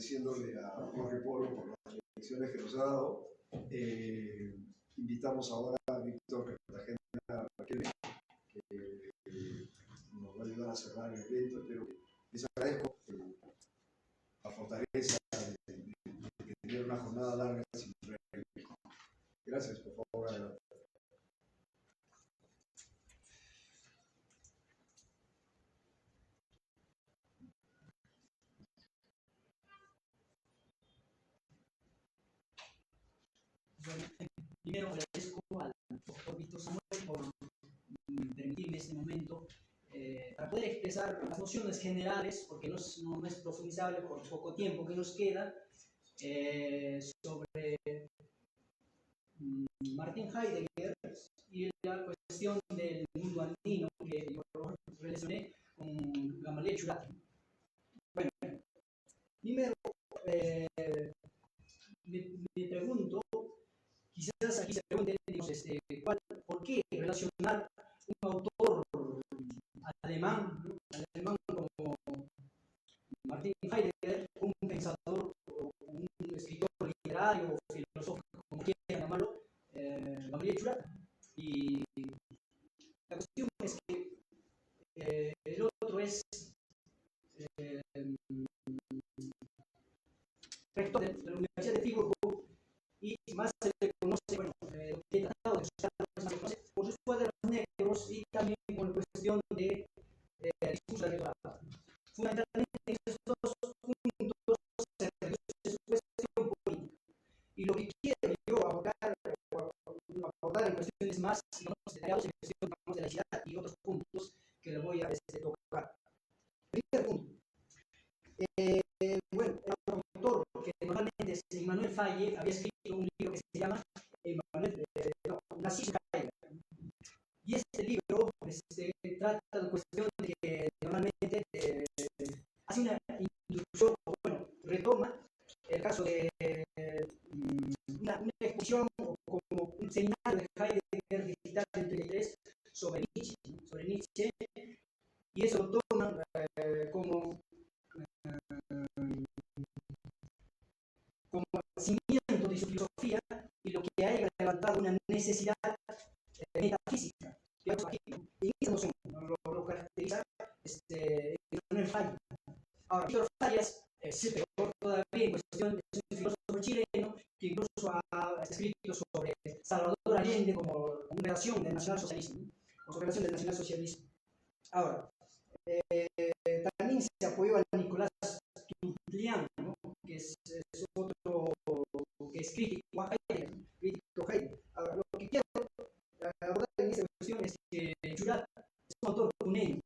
agradeciéndole a Jorge Polo por las lecciones que nos ha dado. Invitamos ahora a Víctor Cartagena que nos va a ayudar a cerrar el evento, pero les agradezco la fortaleza de tener una jornada larga sin reglas. Gracias, por favor, adelante. Bueno, primero agradezco al doctor Víctor Samuel por permitirme este momento para poder expresar las nociones generales, porque no es profundizable por el poco tiempo que nos queda, sobre Martin Heidegger y la cuestión del mundo andino que yo relacioné con Gamaliel Churati. Bueno, primero me pregunto, quizás aquí se pregunten, ¿por qué relacionar un autor alemán como Martin Heidegger, un pensador, un escritor literario o filosófico, como quieran llamarlo, Gabriel Churati? Y la cuestión es que el otro es rector de la Universidad de Friburgo y más se le conoce, bueno, lo que he tratado de usar por sus cuadernos negros y también por la cuestión de discurso electoral. Fundamentalmente, estos dos puntos se reduce su cuestión política. Y lo que quiero yo abordar en cuestiones más detalladas en cuestión de la ciudad y otros puntos que le voy a tocar. Primer punto. Bueno, el autor que normalmente es Emmanuel Faye había escrito un libro que se llama Nazismo Heidegger. Y este libro trata la cuestión de que normalmente hace una introducción, bueno, retoma el caso de una exposición o como un seminario de Heidegger digital en 33 sobre Nietzsche, y eso lo toman como cimiento de su filosofía y lo que haya levantado una necesidad metafísica. Aquí, en esa noción lo caracteriza Emmanuel Faye. Ahora, Víctor Fallas es peor todavía en cuestión, es un filósofo chileno que incluso ha escrito sobre Salvador Allende como relación del nacionalsocialismo, o su relación del nacionalsocialismo. Ahora, también se apoyó a Nicolás Tutlian, ¿no? Que es otro que es crítico a Heidegger. Ahora, lo que quiero abordar en esta cuestión es que Churati es un autor punente,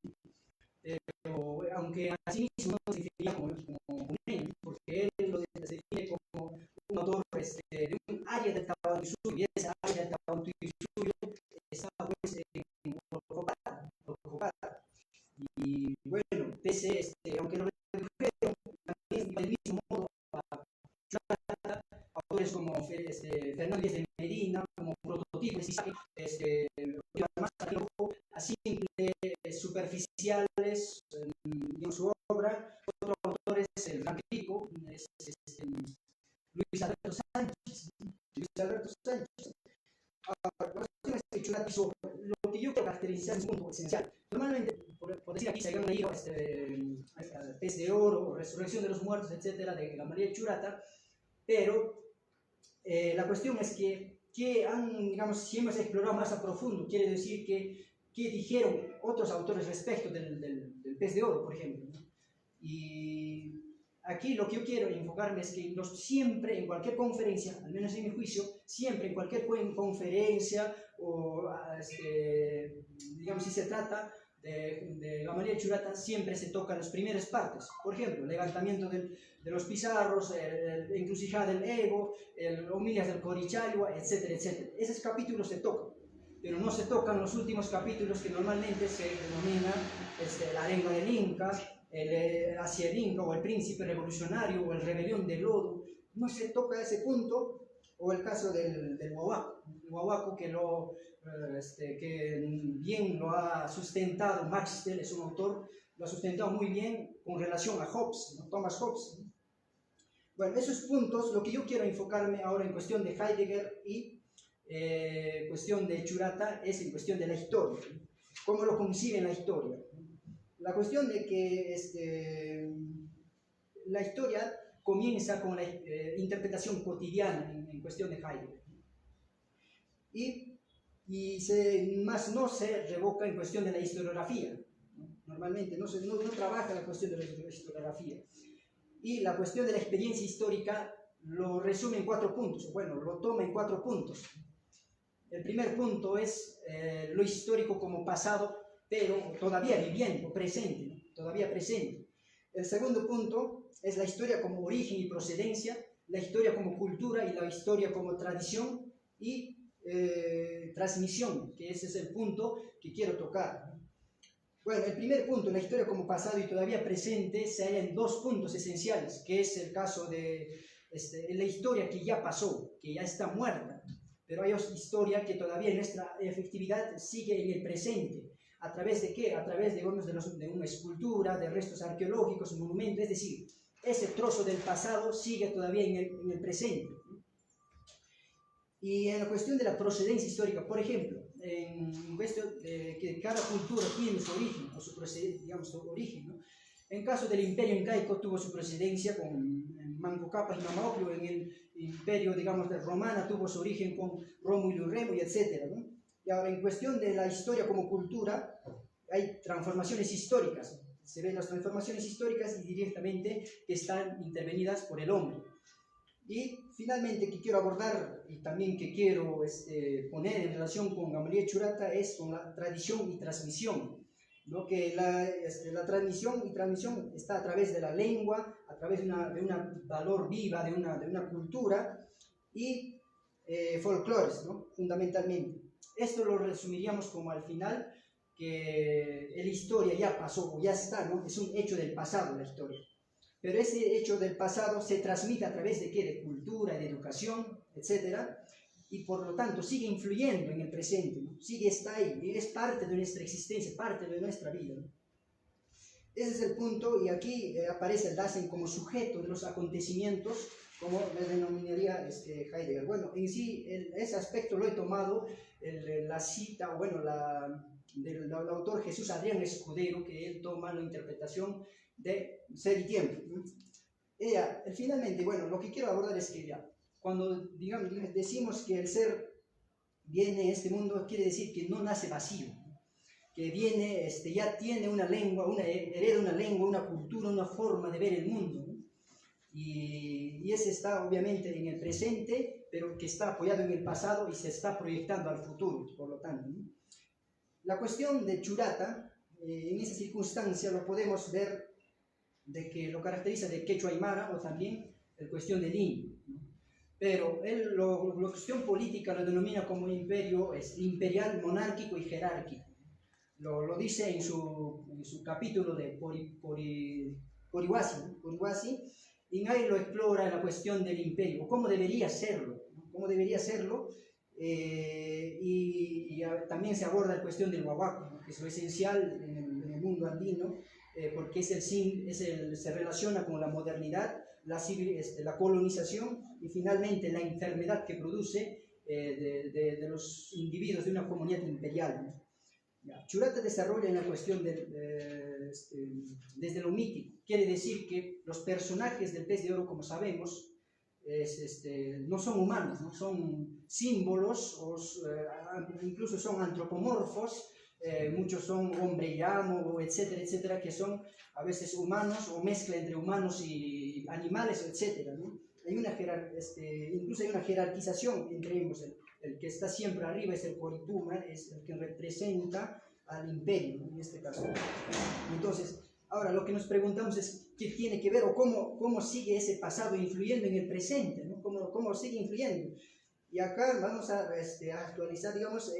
pero aunque así mismo no se definiría como punente, porque él lo define como un autor de un área del Tahuantinsuyo, y esa área del Tahuantinsuyo está pues provocada. Y bueno, pese aunque lo redujeron también del mismo modo a Churati, autores como Fernández de Medina, como prototipos, más a simples superficiales en su obra. Otro autor es el gran crítico, Luis Alberto Sánchez. La cuestión es que Churati hizo lo que yo quiero caracterizar es un punto esencial. Normalmente, por decir aquí, se habían leído Pez de Oro, Resurrección de los Muertos, etcétera, de Gamaliel Churati, pero la cuestión es que si hemos explorado más a profundo, quiere decir que dijeron otros autores respecto del Pez de Oro, por ejemplo, ¿no? Y aquí lo que yo quiero enfocarme es que siempre en cualquier conferencia, al menos en mi juicio, siempre en cualquier conferencia o digamos si se trata de Gamaliel Churati, siempre se tocan las primeras partes. Por ejemplo, levantamiento de los pizarros, encrucijada del ego, homilias del Corichagua, etcétera, etcétera. Esos capítulos se tocan, pero no se tocan los últimos capítulos que normalmente se denomina la arenga del Inca, hacia el Inca, o el príncipe revolucionario, o el rebelión del lodo. No se toca ese punto. O el caso del Huahuaco, que bien lo ha sustentado Maxwell, es un autor, lo ha sustentado muy bien con relación a Hobbes, ¿no? Thomas Hobbes, ¿no? Bueno, esos puntos, lo que yo quiero enfocarme ahora en cuestión de Heidegger y cuestión de Churata es en cuestión de la historia, cómo lo conciben la historia. La cuestión de que la historia comienza con la interpretación cotidiana en cuestión de Heidegger más no se revoca en cuestión de la historiografía, ¿no? Normalmente no trabaja la cuestión de la historiografía, y la cuestión de la experiencia histórica lo resume en 4 puntos, bueno, lo toma en 4 puntos. El primer punto es lo histórico como pasado, pero todavía viviendo, presente, ¿no? Todavía presente. El segundo punto es la historia como origen y procedencia, la historia como cultura y la historia como tradición y transmisión, que ese es el punto que quiero tocar. Bueno, el primer punto, la historia como pasado y todavía presente, se halla en 2 puntos esenciales, que es el caso de la historia que ya pasó, que ya está muerta, pero hay historia que todavía en nuestra efectividad sigue en el presente. ¿A través de qué? A través, digamos, de una escultura, de restos arqueológicos, monumentos, es decir, ese trozo del pasado sigue todavía en el presente. Y en la cuestión de la procedencia histórica, por ejemplo, en cuestión de que cada cultura tiene su origen, o su procedencia, digamos, su origen, ¿no? En caso del imperio incaico tuvo su procedencia con Manco Cápac y Mama Ocllo, en el imperio, digamos, de romana tuvo su origen con Rómulo y Remo, y etc., ¿no? Y ahora, en cuestión de la historia como cultura, hay transformaciones históricas, se ven las transformaciones históricas y directamente que están intervenidas por el hombre. Y finalmente, que quiero abordar y también que quiero poner en relación con Gamaliel Churata es con la tradición y transmisión, ¿no? Que la transmisión y transmisión está a través de la lengua, a través de una valor viva, de una cultura y folclores, ¿no? Fundamentalmente. Esto lo resumiríamos como al final que la historia ya pasó o ya está, ¿no? Es un hecho del pasado la historia. Pero ese hecho del pasado se transmite a través de ¿qué? De cultura, de educación, etc. Y por lo tanto sigue influyendo en el presente, ¿no? Está ahí, es parte de nuestra existencia, parte de nuestra vida, ¿no? Ese es el punto, y aquí aparece el Dasein como sujeto de los acontecimientos, como le denominaría Heidegger. Bueno, en sí, ese aspecto lo he tomado, la cita, bueno, del autor Jesús Adrián Escudero, que él toma la interpretación de ser y tiempo, ¿no? Finalmente, bueno, lo que quiero abordar es que cuando decimos que el ser viene a este mundo, quiere decir que no nace vacío, ¿no? Que viene, ya tiene una lengua, hereda una lengua, una cultura, una forma de ver el mundo, ¿no? Y ese está obviamente en el presente, pero que está apoyado en el pasado y se está proyectando al futuro, por lo tanto, ¿no? La cuestión de Churata, en esa circunstancia lo podemos ver de que lo caracteriza de quechua aymara o también la cuestión del indio, ¿no? Pero él la cuestión política lo denomina como un imperio imperial, monárquico y jerárquico. Lo dice en su capítulo de Porihuasi, ¿no? Porihuasi, y ahí lo explora la cuestión del imperio, cómo debería serlo, ¿no? Cómo debería serlo, y también se aborda la cuestión del huahuaco, ¿no? Que es lo esencial en el mundo andino, porque se relaciona con la modernidad, la colonización y finalmente la enfermedad que produce de los individuos de una comunidad imperial, ¿no? Churata desarrolla en la cuestión desde lo mítico. Quiere decir que los personajes del Pez de Oro, como sabemos, no son humanos, ¿no? Son símbolos, incluso son antropomorfos. Muchos son hombre y amo, etcétera, etcétera, que son a veces humanos o mezcla entre humanos y animales, etcétera, ¿no? Incluso hay una jerarquización entre ellos. El que está siempre arriba es el Corituma, es el que representa al imperio, ¿no? En este caso. Entonces, ahora lo que nos preguntamos es qué tiene que ver o cómo sigue ese pasado influyendo en el presente, ¿no? ¿Cómo sigue influyendo? Y acá vamos a actualizar, digamos,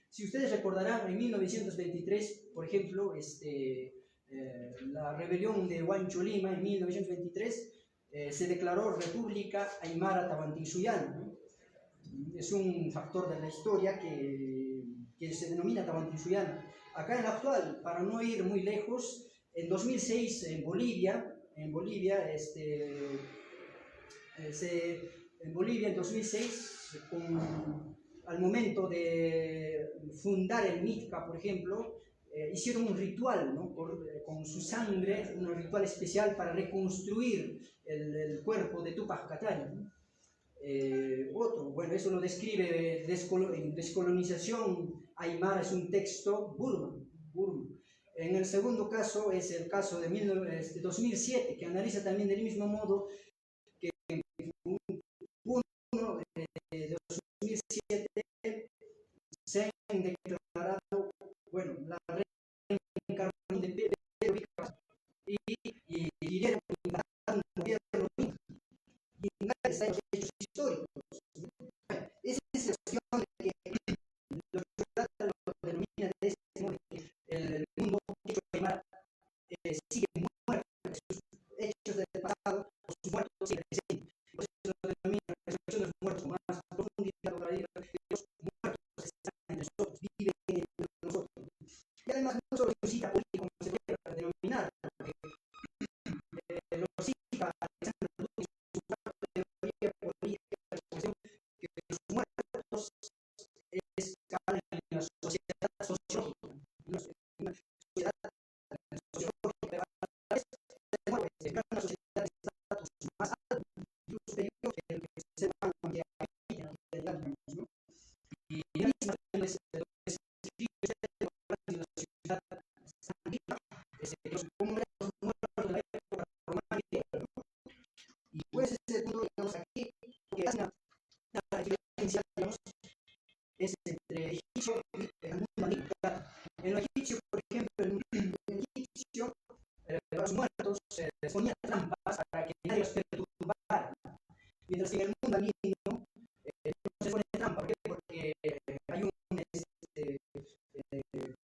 si ustedes recordarán, en 1923, por ejemplo, la rebelión de Huancho Lima, en 1923, se declaró República Aymara Tahuantinsuyo, ¿no? Es un factor de la historia que se denomina Tahuantinsuyo. Acá en la actual, para no ir muy lejos, en 2006 en Bolivia En Bolivia en 2006, al momento de fundar el MITCA, por ejemplo, hicieron un ritual, ¿no? Con su sangre, un ritual especial para reconstruir el cuerpo de Tupac Kataya, ¿no? Bueno, eso lo describe en Descolonización Aymara, es un texto Burma. En el segundo caso es el caso de 2007, que analiza también del mismo modo que en junio de 2007 se han declarado, bueno, la reencarnación de Pedro Picasso y Guillermo un gobierno y está en los hechos históricos. Esa es la cuestión de que los churatas lo denominan de este modo, que el mundo hecho de sigue muerto, sus hechos del pasado, o sus muertos siguen presentes. Por eso lo denominan resurrección de los muertos, con más profundidad, los muertos están entre nosotros, viven entre nosotros. Y además no solo incita política, como se puede denominar, lo cita Alexander Dugin en su parte de teoría política, que los muertos escalan en la sociedad sociológica, una sociedad sociológica, una sociedad de estatus más alto, incluso superior que el que se va a digamos, ¿no? Y la misma es la sociedad antigua, los muertos de la época romana y griega, ¿no? Y pues ese punto, digamos, aquí, que hace una diferencia, digamos, es entre el egipcio y el mundo antiguo. En lo egipcio, por ejemplo, en el egipcio, los muertos ponían trampas para que nadie los perturbara. Mientras que en el mundo andino no se pone trampa. ¿Por qué? Porque hay un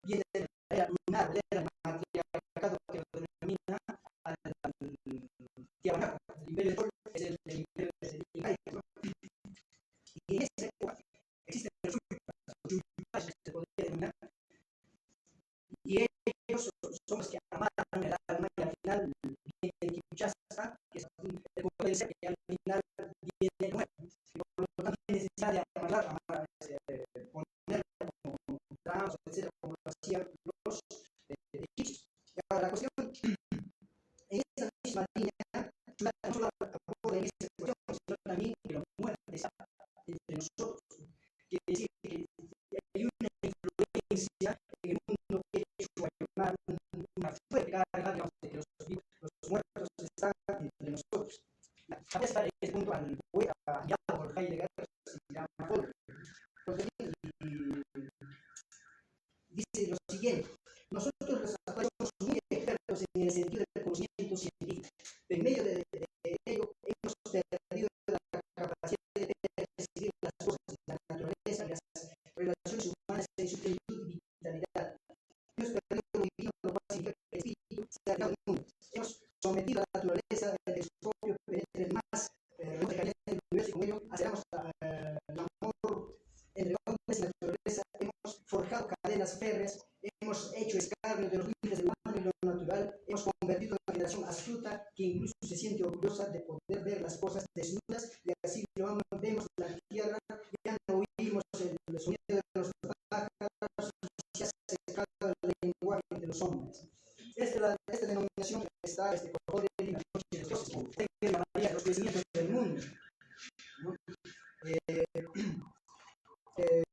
viene de la era lunar, de la era matriarcado que lo denomina al Tiahuanaco. El imperio de Sol es el imperio incaico, ¿no? Y en esa época existen los yuyupas, se podría denominar, y ellos son los que amarran el alma y al final viene el Kipuchasta, que es el poder del ser, que al final viene el muerto. Y por lo tanto hay necesidad de amarrar, poner como tramos, etcétera, como lo hacían los egipcios. Y ahora la cuestión, en esa misma línea, no solo aborda en esa cuestión, sino también que la muerte está entre nosotros. Quiere decir que hay una influencia en el mundo que ha hecho una fuerte carga, digamos, de que los muertos están entre nosotros. Voy a citar en este punto al poeta guiado por Heidegger, se llama Volker, y dice lo siguiente: nosotros los actuales somos muy expertos en el sentido del conocimiento científico, pero en medio de ello hemos perdido la capacidad de percibir las cosas, la naturaleza y las relaciones humanas en su plenitud y vitalidad. Hemos perdido lo divino, lo cual significa que el espíritu se ha creado el mundo. Hemos sometido a la naturaleza del telescopio que penetre más remotamente en el universo, y con ello aceleramos el amor entre hombres y naturaleza. Hemos forjado cadenas férreas, hemos hecho escarnio de los límites de lo humano y lo natural, hemos convertido en una generación astuta que incluso se siente orgullosa de poder ver las cosas desnudas, y así lo vemos la tierra, ya no oímos el sonido de los pájaros, ya se escala el lenguaje de los hombres. Esta denominación está por en la noche de los dioses, en la mayoría de los crecimientos del mundo, ¿no?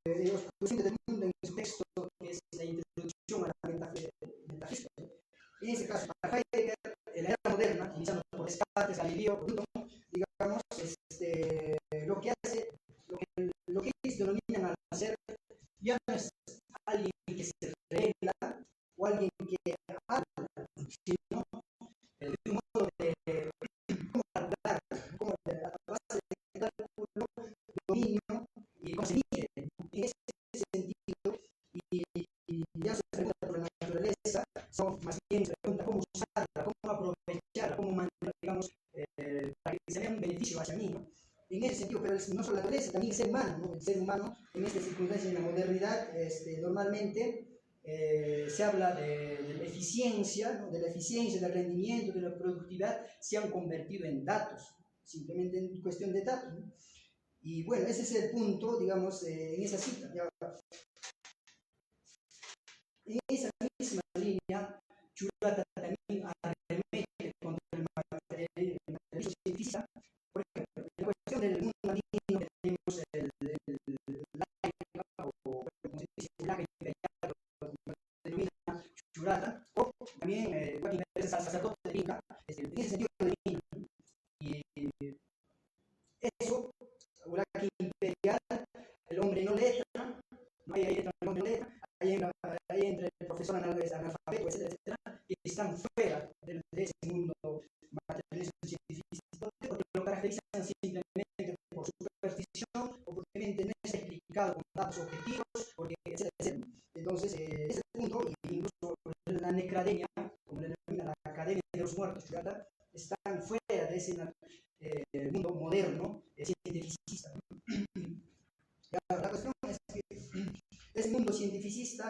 Los crecimientos del mundo en su texto, que es la introducción a la metafísica. En este caso, para Heidegger, en la era moderna, utilizando por Descartes, Galileo, digamos, lo que hace, lo que ellos denominan al hacer, ya no es alguien que se revela o alguien que habla, sino de un modo de cómo hablar, cómo a base de cálculo, dominio y cómo se mide. En ese sentido, y ya se pregunta por la naturaleza, son más bien se pregunta cómo usarla, cómo aprovecharla, cómo mantenerla, digamos, para que se vea un beneficio hacia mí, ¿no? En ese sentido, pero no solo la naturaleza, también el ser humano, ¿no? El ser humano, en estas circunstancias, en la modernidad, normalmente se habla de la eficiencia, ¿no? De la eficiencia, del rendimiento, de la productividad, se han convertido en datos. simplemente en cuestión de datos, ¿no? Y bueno, ese es el punto, digamos, en esa cita. Ya. En esa misma línea, Churata también arremete contra el materialismo científico. Por ejemplo, en la cuestión del mundo andino que tenemos el laica, o como se dice, el imperial, como se denomina Churata, o también Joaquín Pérez, sacerdote de Inca, en ese sentido de Inca. Y eso, Joaquín imperial, el hombre no letra, no hay letra, el hombre no letra, ahí entra el profesor analfabeto, etcétera, etcétera, que están fuera de ese mundo materialismo científico, porque lo caracterizan simplemente por superstición o porque no está explicado con datos objetivos, porque etcétera, etcétera. Entonces, ese punto, incluso la necrademia, como le denomina la Academia de los Muertos, ¿verdad?, están fuera de ese mundo moderno cientificista. La cuestión es que ese mundo cientificista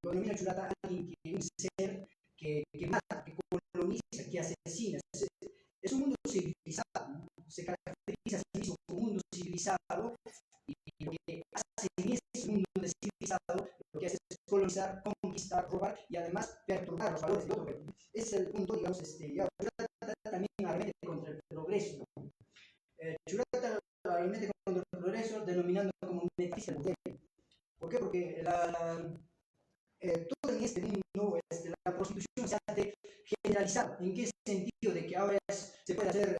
lo denomina Churata alguien que un ser que mata, que coloniza, que asesina. Es un mundo civilizado, ¿no? Se caracteriza a sí mismo como un mundo civilizado, y lo que hace en ese mundo civilizado, lo que hace es colonizar, conquistar, robar y además perturbar los valores del otro. Ese es el punto, digamos, Churata también arremete contra el progreso, ¿no? Churata arremete contra el progreso denominando como metafísica del poder. ¿Por qué? Porque todo en este mundo, la prostitución se hace generalizada. ¿En qué sentido? De que ahora se puede hacer,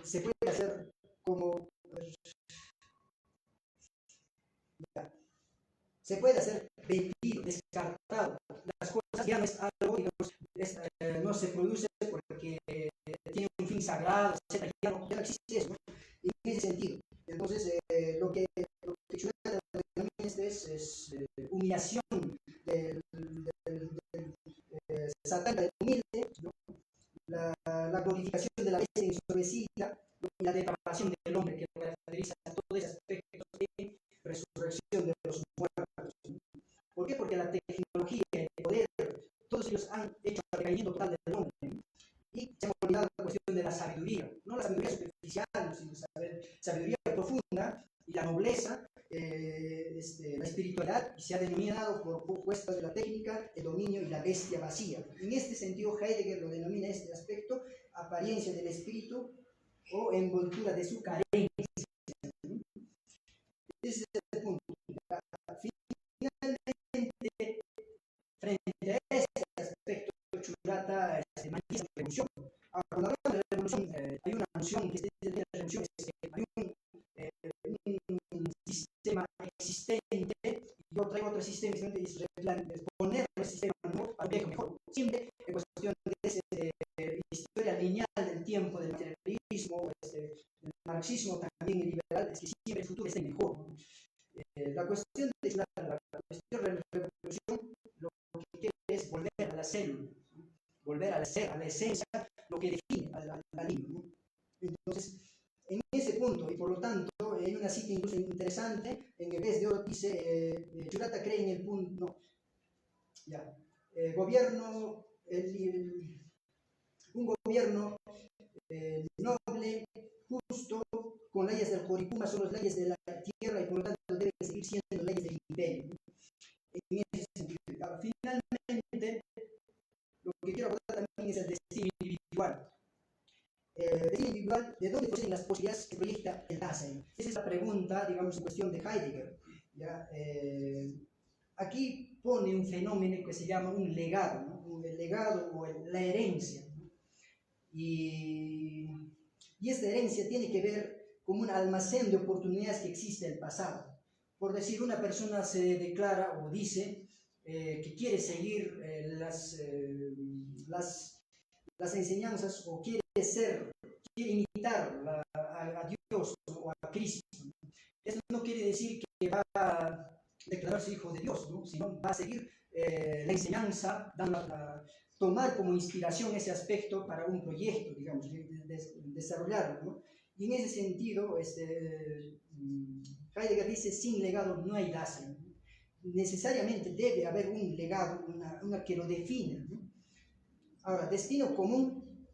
se puede hacer como, se puede hacer vendido, descartado. Las cosas ya no es algo, digamos, no se produce porque tiene un fin sagrado, etc. Ya no existe eso, ¿no? En ese sentido. Entonces, lo que Churata es humillación del satán del humilde, ¿no? La glorificación de la bestia ensombrecida, ¿no? Y la depravación del hombre, que caracteriza todo ese aspecto de resurrección de los muertos, ¿no? ¿Por qué? Porque la tecnología, el poder, todos ellos han hecho el recaimiento total del hombre, ¿no? Y se ha olvidado la cuestión de la sabiduría, no la sabiduría superficial, sino sabiduría profunda y la nobleza, la espiritualidad, y se ha denominado por opuesta de la técnica, el dominio y la bestia vacía. En este sentido, Heidegger lo denomina este aspecto apariencia del espíritu o envoltura de su carencia. Ese es el punto. Finalmente, frente a este aspecto, Churata manifiesta la revolución. Cuando hablamos de revolución, hay una noción que es de la revolución, hay un sistema existente y otro sistema existente, es poner el sistema nuevo al viejo mejor. Siempre en cuestión de esa historia lineal del tiempo, del materialismo, del marxismo también liberal, es que siempre el futuro esté mejor, ¿no? La cuestión de la cuestión de la revolución, lo que quiere es volver a la célula, ¿no? Volver a la esencia, lo que define a Lima, ¿no? Entonces, en ese punto, y por lo tanto, hay una cita incluso interesante, en el Pez de Oro dice, Churata cree en el punto, no, ya, gobierno, un gobierno noble, justo, con leyes del Coricuma, son las leyes de la tierra y por lo tanto deben seguir siendo leyes del imperio, ¿no? En ese sentido. Ahora, finalmente, lo que quiero abordar también es el destino individual. Destino individual, ¿de dónde proceden las posibilidades que proyecta el Dasein? Esa es la pregunta, digamos, en cuestión de Heidegger, ¿ya? Aquí pone un fenómeno que se llama un legado, ¿no? El legado o la herencia, ¿no? Y esta herencia tiene que ver con un almacén de oportunidades que existe en el pasado. Por decir, una persona se declara o dice que quiere seguir las enseñanzas o quiere imitar a Dios o a Cristo. Eso no quiere decir que va a declararse hijo de Dios, ¿no? Sino va a seguir la enseñanza, tomar como inspiración ese aspecto para un proyecto, digamos, desarrollarlo, ¿no? Y en ese sentido, Heidegger dice, sin legado no hay Dasein. Necesariamente debe haber un legado, una que lo define, ¿no? Ahora, destino común,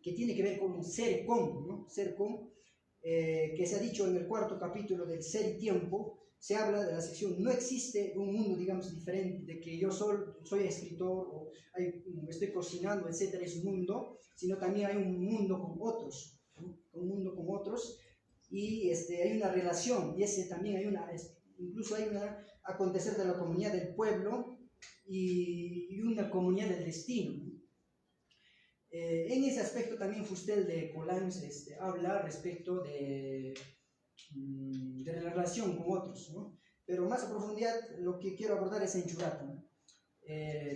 que tiene que ver con ser con, ¿no? Ser con, que se ha dicho en el 4º capítulo del Ser y Tiempo. Se habla de la sección, no existe un mundo, digamos, diferente, de que yo soy escritor o estoy cocinando, etcétera, es un mundo, sino también hay un mundo con otros, ¿no? Un mundo con otros, y hay una relación, y ese también incluso hay un acontecer de la comunidad del pueblo y una comunidad del destino, ¿no? En ese aspecto también Fustel de Collins habla respecto de la relación con otros, ¿no? Pero más a profundidad lo que quiero abordar es en Churata, ¿no?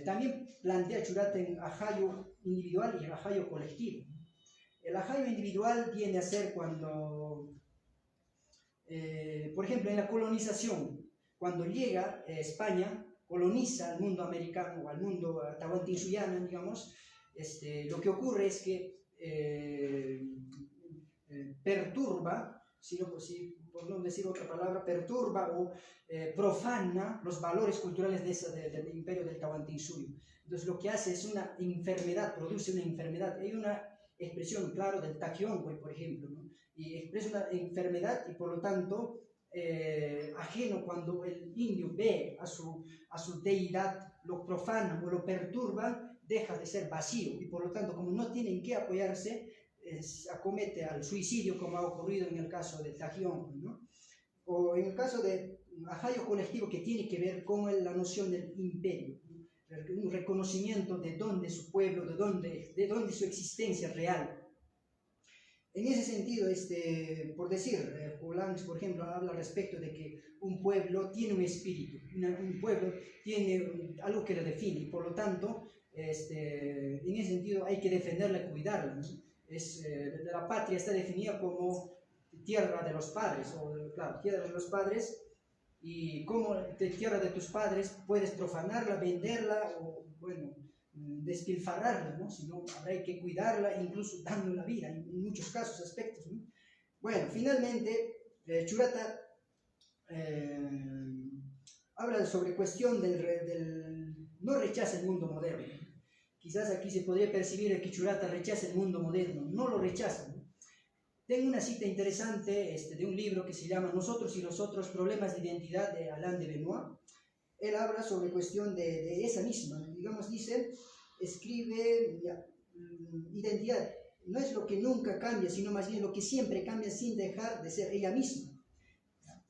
También plantea Churata en ajayo individual y el ajayo colectivo. El ajayo individual viene a ser cuando, por ejemplo, en la colonización, cuando llega España, coloniza al mundo americano o al mundo tahuantinsuyo, digamos, lo que ocurre es que perturba, por no decir otra palabra, perturba o profana los valores culturales del imperio del Tahuantinsuyo. Entonces lo que hace es una enfermedad, produce una enfermedad. Hay una expresión, claro, del Taquionco, por ejemplo, ¿no? Y expresa una enfermedad y por lo tanto ajeno, cuando el indio ve a su deidad, lo profana o lo perturba, deja de ser vacío y por lo tanto, como no tienen que apoyarse, acomete al suicidio, como ha ocurrido en el caso de Tajión, ¿no? O en el caso de ajayo colectivo, que tiene que ver con la noción del imperio, ¿no? Un reconocimiento de dónde su pueblo, de dónde su existencia real. En ese sentido, por decir, Collins, por ejemplo, habla respecto de que un pueblo tiene un espíritu, un pueblo tiene algo que lo define, y por lo tanto, en ese sentido hay que defenderla y cuidarla, ¿no? La patria está definida como tierra de los padres, claro, tierra de los padres, y como de tierra de tus padres puedes profanarla, venderla o, bueno, despilfarrarla, ¿no? Sino habrá que cuidarla, incluso dando la vida en muchos casos, aspectos, ¿no? Bueno, finalmente, Churata habla sobre cuestión no rechaza el mundo moderno. Quizás aquí se podría percibir que Churata rechaza el mundo moderno, no lo rechaza, ¿no? Tengo una cita interesante de un libro que se llama Nosotros y los otros, problemas de identidad, de Alain de Benoit. Él habla sobre cuestión de esa misma, digamos, escribe identidad, no es lo que nunca cambia, sino más bien lo que siempre cambia sin dejar de ser ella misma.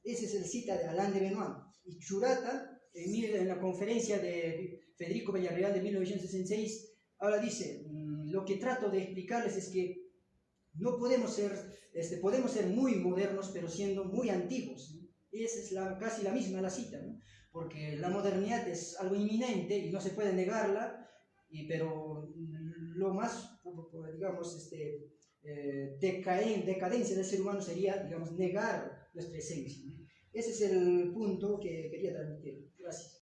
Ese es el cita de Alain de Benoit. Y Churata, en la conferencia de Federico Villarreal de 1966, ahora dice, lo que trato de explicarles es que no podemos ser muy modernos, pero siendo muy antiguos, ¿no? Esa es casi la misma la cita, ¿no? Porque la modernidad es algo inminente y no se puede negarla, pero lo más, digamos, decadencia del ser humano sería, digamos, negar nuestra esencia, ¿no? Ese es el punto que quería transmitir. Gracias.